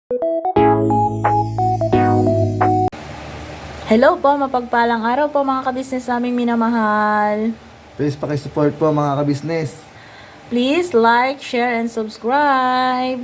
Hello po, mapagpalang araw po mga kabisnes naming minamahal. Please pakisupport po mga kabisnes. Please like, share, and subscribe.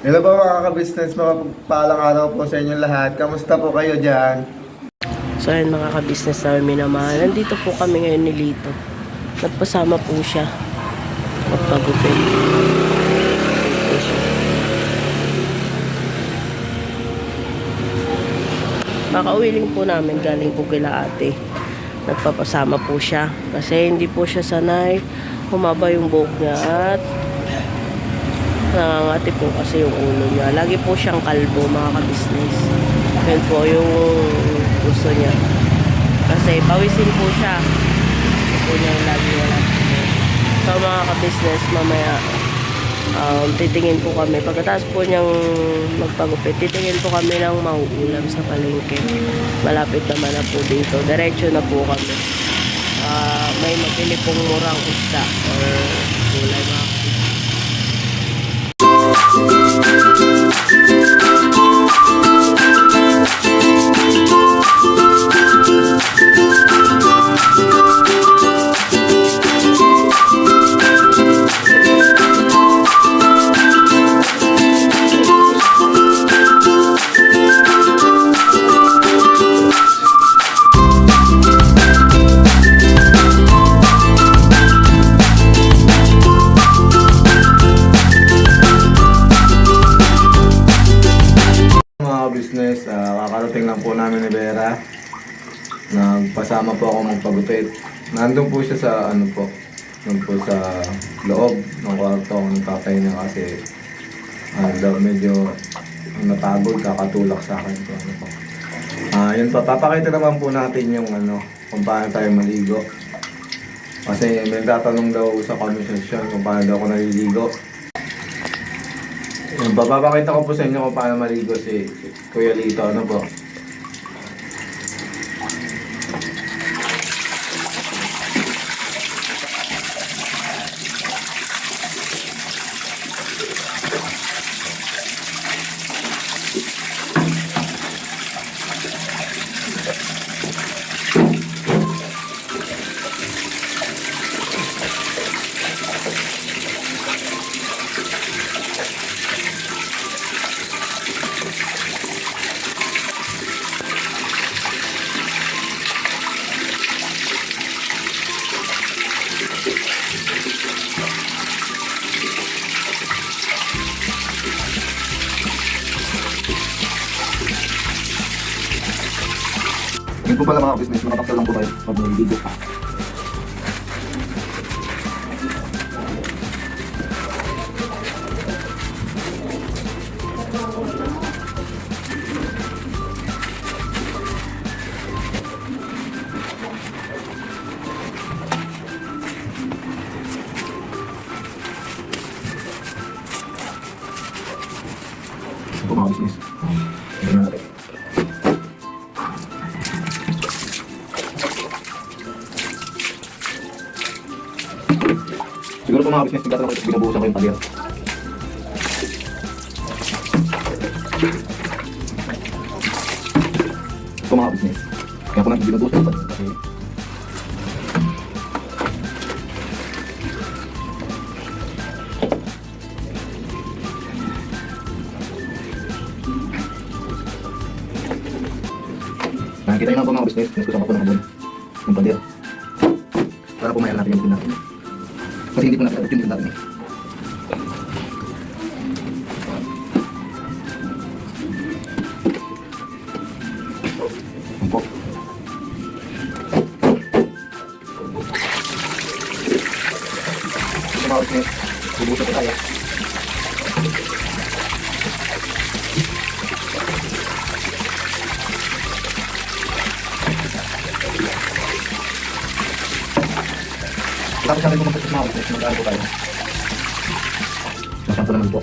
Hello po mga kabisnes, mapagpalang araw po sa inyo lahat. Kamusta po kayo dyan? So ayun mga ka-business namin minamahal. Nandito po kami ngayon ni Lito. Nagpasama po siya. Magpagupit. Po siya. Makauwiling po namin galing po kila ate. Nagpapasama po siya. Kasi hindi po siya sanay. Humaba yung buhok niya at nangangati po kasi yung ulo niya. Lagi po siyang kalbo mga ka-business. Yun po yung gusto niya. Kasi pawisin po siya. Gusto po niya yung lagi wala po. So mga ka-business, mamaya titingin po kami. Pagkatapos po niyang magpagupit, titingin po kami ng mauulam sa palengke. Malapit naman na po dito. Diretso na po kami. May mabili pong murang isda or gulay mga ka-business. Kakarating lang po namin ni Vera. Nagpasama po ako magpagupit. Nandun po siya sa nandun po sa loob ng kwarto ng tatay niya kasi medyo napagod, kakatulak sa akin. Yun pa, papakita naman po natin yung kung paano tayo maligo. Kasi may tatanong daw sa comment section kung paano daw ako naliligo. Papapakita ko po sa inyo kung paano maligo si Kuya Lito. Ano po? Yun po pala mga business, nakapakta lang po tayo pag may video. Ito po mga business. Ito natin. Siguro po mga business, nagtatanong ko ito, binabuhusan ko yung pader. Ito mga business. Kaya po natin binabuhusan yung pader kasi nakikita nyo lang po mga business, pinaskusan ko po ng habon yung pader para po mayroon natin yung bitin natin. Kasi hindi po natin yung bitin natin Yan po. Ito mga business. Bubuto po tayo. Tapos namin po magpapit mga business. Mag-ano po tayo. Masyado naman po.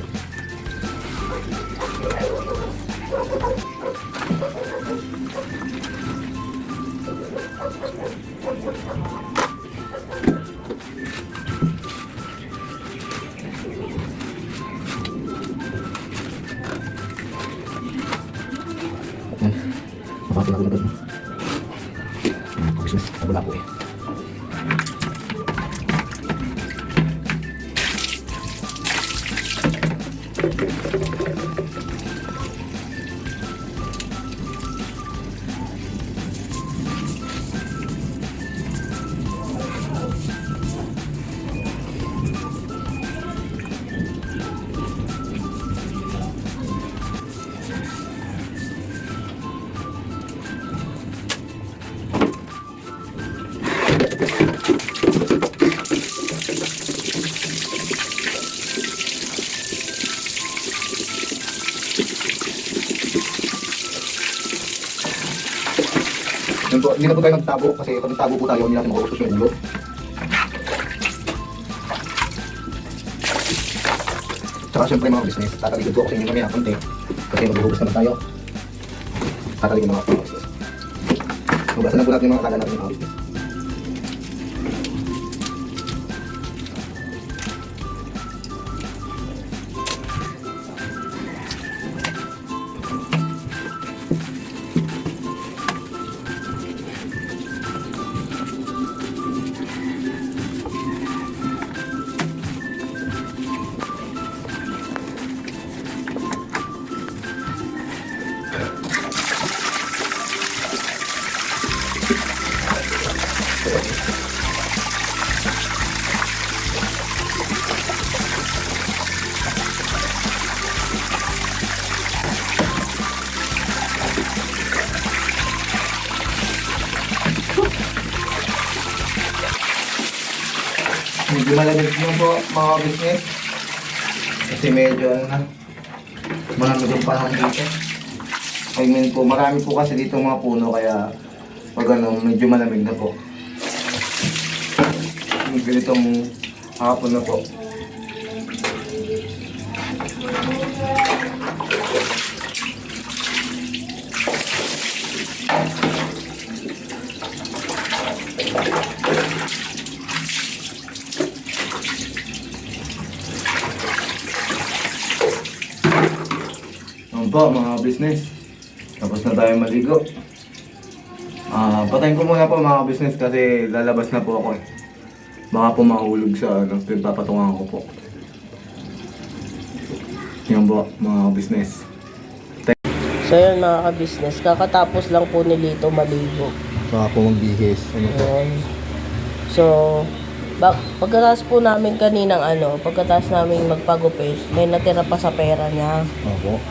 Yan. Mapapit natin agad. Business. Wala po eh. Yun po, hindi na po tayo magtago kasi pag nagtago po tayo, hindi natin makaustos yung ulo. Tsaka syempre mga business, tataligid po kasi hindi kami nakunti. Kasi maghuhugas naman tayo. Tataligid mga business. Hugasan na po natin yung mga kaga natin mga business. Medyo malamig yun po mga business. Kasi medyo ano na, malamig yung panahon dito. I mean po, marami po kasi dito mga puno kaya pag ano, medyo malamig na po. Ganitong hapon na po. Ano po mga business, tapos na tayo maligo. Patayin ko muna po mga business kasi lalabas na po ako eh. Baka po mahulog sa ano, pinagpapatungan ko po. Yan po mga business. So yun mga ka-business, kakatapos lang po ni Lito maligo. Baka po magbihis. Ano po? Yun. So, pagkatapos po namin kaninang pagkatapos namin magpagupit, may natira pa sa pera niya. Opo.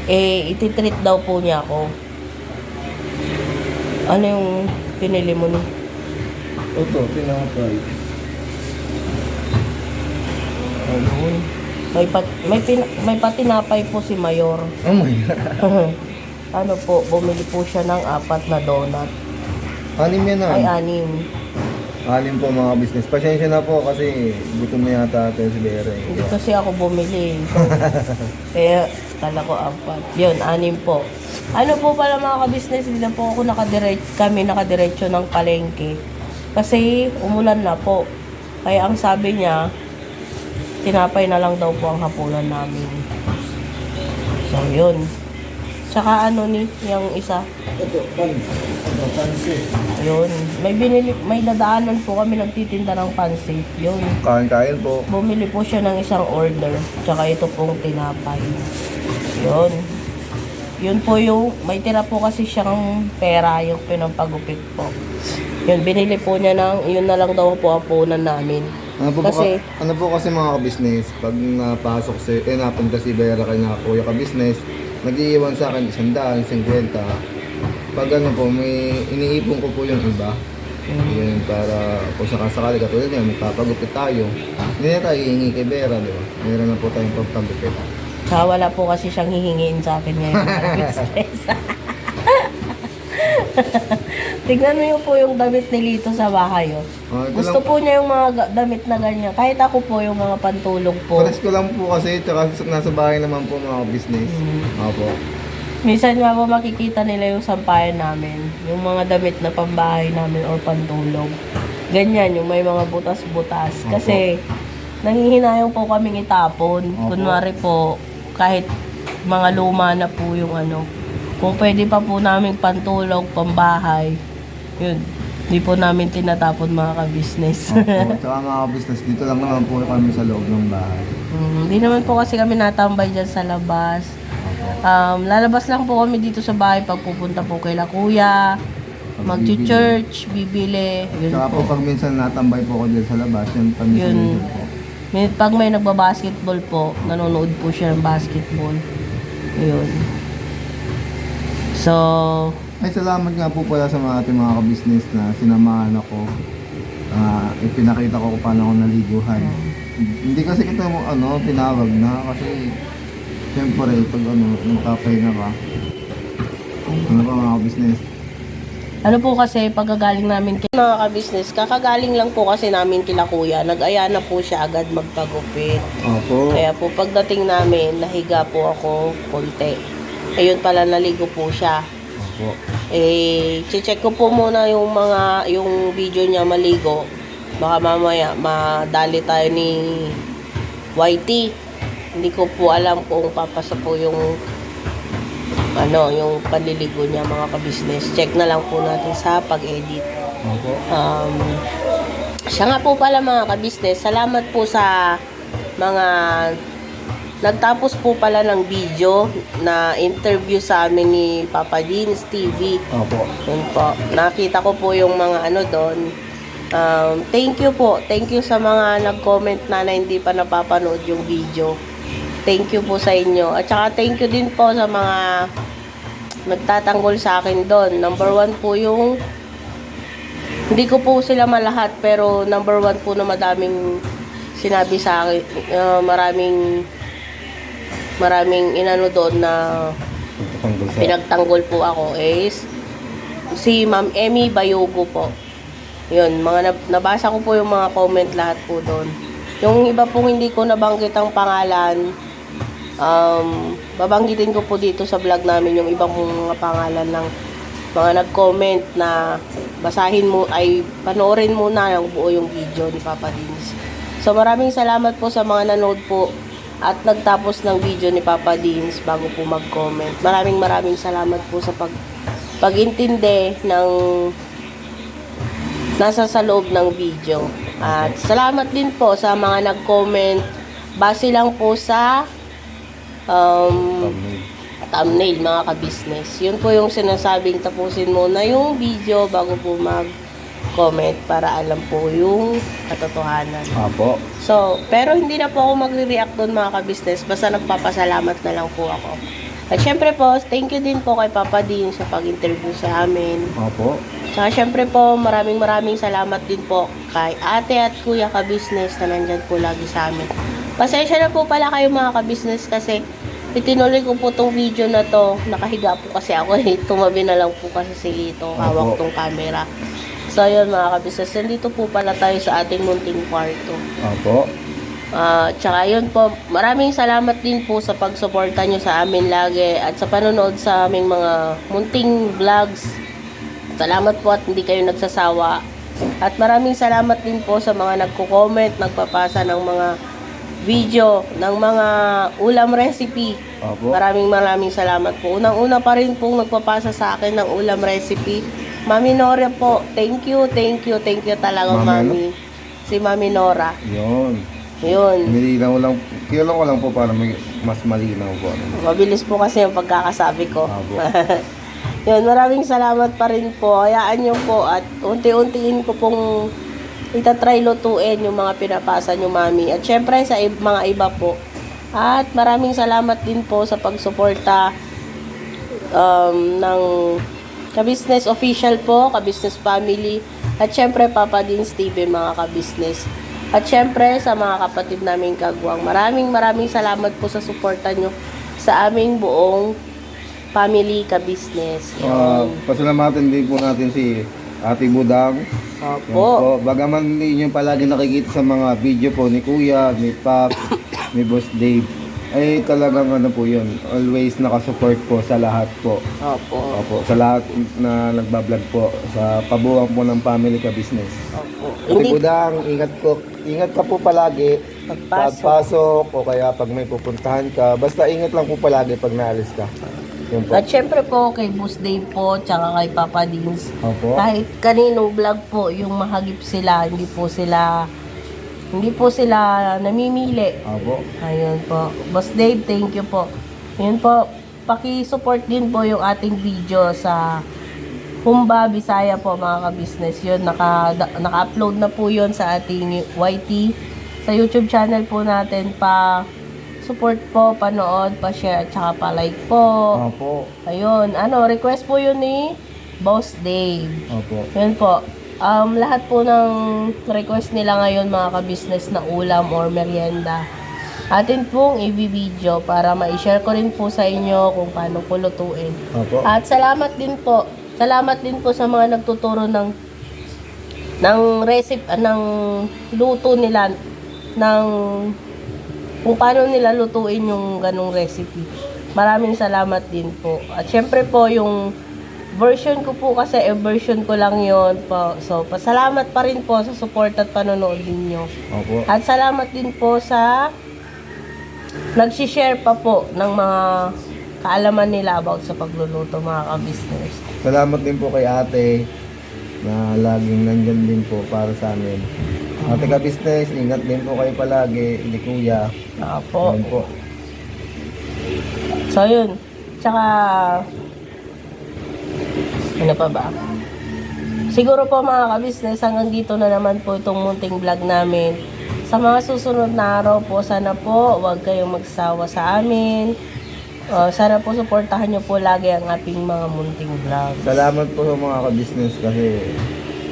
Eh, ititreat daw po niya ako. Ano yung pinili mo ni? Ito, pinaka-try. Ayun. May patinapay po si Mayor. Oh my God. Ano po, bumili po siya ng 4 na donut. Anim yan Ay, ah. 6. Anim po mga business. Pasensya na po kasi gutom na yata ito si Vera. Hindi kasi ako bumili. So, kaya kala ko 4. Yun, 6 po. Ano po pala mga ka-business, hindi na po ako kami nakadiretso ng palengke. Kasi umulan na po. Kaya ang sabi niya, tinapay na lang daw po ang hapunan namin. So, yun. Tsaka yung isa. Ito, pansit. Yun. May dadaanan po kami nagtitinda ng pansit. Yun. Kain-kain po. Bumili po siya ng isang order. Tsaka ito pong tinapay. Yun. Yun po may tira po kasi siyang pera yung pinampagupit po. Yun, binili po niya yun na lang daw po hapunan namin. Ano po kasi mga ka-business, pag napunta si Vera kay na kuya ka-business, nag-iiwan sa akin 100, 50. Pag ano po, may iniipon ko po yung iba. Yun, para kung sakasakali katulad niya, magpapagupit tayo. Hindi na tayo hihingi kay Vera, di ba? Meron na po tayong pagpagupit. Saka wala po kasi siyang hihingiin sa akin ngayon. Business. Tignan niyo po yung damit ni Lito sa bahay. Oh. Ito Gusto lang, po niya yung mga damit na ganyan. Kahit ako po yung mga pantulog po. pares ko lang po kasi, tsaka nasa bahay naman po mga business. Opo. Minsan nga po makikita nila yung sampayan namin. Yung mga damit na pambahay namin or pantulog. Ganyan, yung may mga butas-butas. Kasi nanghihinayang po kaming itapon. Opo. Kunwari po, kahit mga luma na po yung ano. Kung pwede pa po namin pantulog, pambahay, yun. Hindi po namin tinatapon mga ka-business. Opo. Tsaka mga business, dito lang naman po kami sa loob ng bahay. Hindi naman po kasi kami natambay dyan sa labas. Lalabas lang po kami dito sa bahay pag pupunta po kay La Kuya, mag-church, bibili, yun Tsaka po po. pag minsan natambay po ako dyan sa labas, yan paminsan po. Pag may nagbabasketball po, nanonood po siya ng basketball. Yun. So, Ay, salamat nga po pala sa mga ating mga ka-business na sinamahan ako. Ipinakita ko kung paano ako naliguhan. Hindi kasi kita mo tinawag na kasi siyempre pag nagpapahinga ka. Ano ba mga ka-business? ano po kasi pagkagaling namin mga ka-business, kakagaling lang po kasi namin kila Kuya. Nag-aya na po siya agad magpagupit. Opo. Kaya po pagdating namin, nahiga po ako konti. Ayun pala, naligo po siya. Opo. Check ko po muna yung video niya maligo. Baka mamaya madali tayo ni YT. Hindi ko po alam kung papasa po yung yung panliligo niya mga ka-business. Check na lang po natin sa pag-edit. Opo. Siya nga po pala mga ka-business, salamat po sa mga nagtapos po pala ng video na interview sa amin ni Papa Deans TV. Opo. Yun po. Nakita ko po yung mga doon. Thank you po. Thank you sa mga nag-comment na hindi pa napapanood yung video. Thank you po sa inyo. At saka thank you din po sa mga nagtatanggol sa akin doon. Number 1 po yung hindi ko po sila malahat pero number 1 po na madaming sinabi sa akin. Maraming inano doon na pinagtanggol po ako is si Ma'am Emmy Bayogo po. Yun, nabasa ko po yung mga comment lahat po doon. Yung iba pong hindi ko nabanggit ang pangalan, babanggitin ko po dito sa vlog namin yung ibang mga pangalan ng mga nag-comment na panoorin muna ng buo yung video ni Papa Deans. So maraming salamat po sa mga nanood po at nagtapos ng video ni Papa Deans bago po mag-comment. Maraming salamat po sa pag-intindi ng nasa sa loob ng video. At salamat din po sa mga nag-comment base lang po sa thumbnail mga ka-business. Yun po yung sinasabing tapusin muna yung video bago po mag-comment para alam po yung katotohanan. Opo. So, pero hindi na po ako magre-react doon mga ka-business. Basta nagpapasalamat na lang po ako. At syempre po, thank you din po kay Papa Dean sa pag-interview sa amin. Opo. Saka syempre po, maraming salamat din po kay ate at kuya ka-business na nandyan po lagi sa amin. Pasensya na po pala kayo mga ka-business kasi itinuloy ko po tong video na to. Nakahiga po kasi ako tumabi na lang po kasi si Lito. Hawak tong camera. So yun mga ka-business, nandito po pala tayo sa ating munting kwarto. Opo. Tsaka yun po, maraming salamat din po sa pagsuporta nyo sa amin lagi at sa panonood sa aming mga munting vlogs. Salamat po at hindi kayo nagsasawa. At maraming salamat din po sa mga nagko-comment, nagpapasa ng mga video, ng mga ulam recipe. Opo. Maraming salamat po. Unang-una pa rin po nagpapasa sa akin ng ulam recipe. Mami Nora po, thank you talaga Mami. Si Mami Nora. Yun. Nilinaw lang, kailan ko lang po para mas malinaw po. Mabilis po kasi yung pagkakasabi ko. Opo. Yun, maraming salamat pa rin po. Hayaan nyo po at unti-untiin ko pong itatry lutuin yung mga pinapasa nyo Mami. At syempre sa mga iba po. At maraming salamat din po sa pagsuporta ng Ka-Business Official po, Ka-Business Family, at syempre Papa Dean Steven mga ka-business. At syempre sa mga kapatid naming kagwang, maraming salamat po sa suporta nyo sa aming buong family ka-business. Pasalamatan din po natin si Ate Budang. Yan Opo. po. Bagaman hindi nyo palagi nakikita sa mga video po ni Kuya, ni Pops, ni Boss Dave, ay talagang ano po yun, always nakasupport po sa lahat po. Opo. Opo, sa lahat na nagbablog po, sa pabuwang po ng family ka-business. Opo. Ate Hindi Budang, ingat ka po palagi. pagpasok. Pagpasok o kaya pag may pupuntahan ka, basta ingat lang po palagi pag naalis ka. Yun po. At syempre po kay Boss Dave po, tsaka kay Papa Dins. Opo. Kahit kaninong vlog po, yung mahagip sila, hindi po sila namimili. Opo. Ayun po. Boss Dave, thank you po. Yun po, paki-support din po yung ating video sa Humba, Bisaya po mga ka-business. Yun, naka-upload na po yun sa ating YT. Sa YouTube channel po natin support po, panood, pa-share, at saka pa-like po. Opo. Ayun, request po yun ni Boss Dave. Opo. Yun po. Lahat po ng request nila ngayon mga ka-business na ulam or merienda, atin pong i-video para ma-share ko rin po sa inyo kung paano po lutuin. Opo. At salamat din po sa mga nagtuturo ng recipe, ng luto nila, kung paano nila lutuin yung ganong recipe. Maraming salamat din po. At syempre po yung version ko po kasi version ko lang yon po. So, pasalamat pa rin po sa support at panonood ninyo. Opo. At salamat din po sa nag-share pa po ng mga kaalaman nila about sa pagluluto mga ka-business. Salamat din po kay ate na laging nandyan din po para sa amin. Ate ka-business, ingat din po kayo palagi. Hindi kuya. Opo. Yan po. So, yun. Tsaka, ano pa ba? Siguro po mga ka-business, hanggang dito na naman po itong munting vlog namin. Sa mga susunod na araw po, sana po huwag kayong magsawa sa amin. Sana po suportahan nyo po lagi ang ating mga munting vlog. Salamat po sa mga ka-business kasi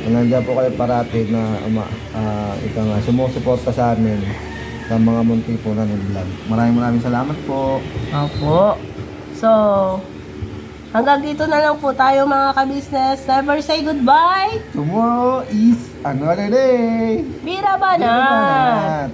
nandiyan po kayo parati na sumusuporta sa amin sa mga munti po na vlog. Maraming salamat po. Opo. So, hanggang dito na lang po tayo mga ka-business. Never say goodbye. Tomorrow is another day. Bira banat! Banat.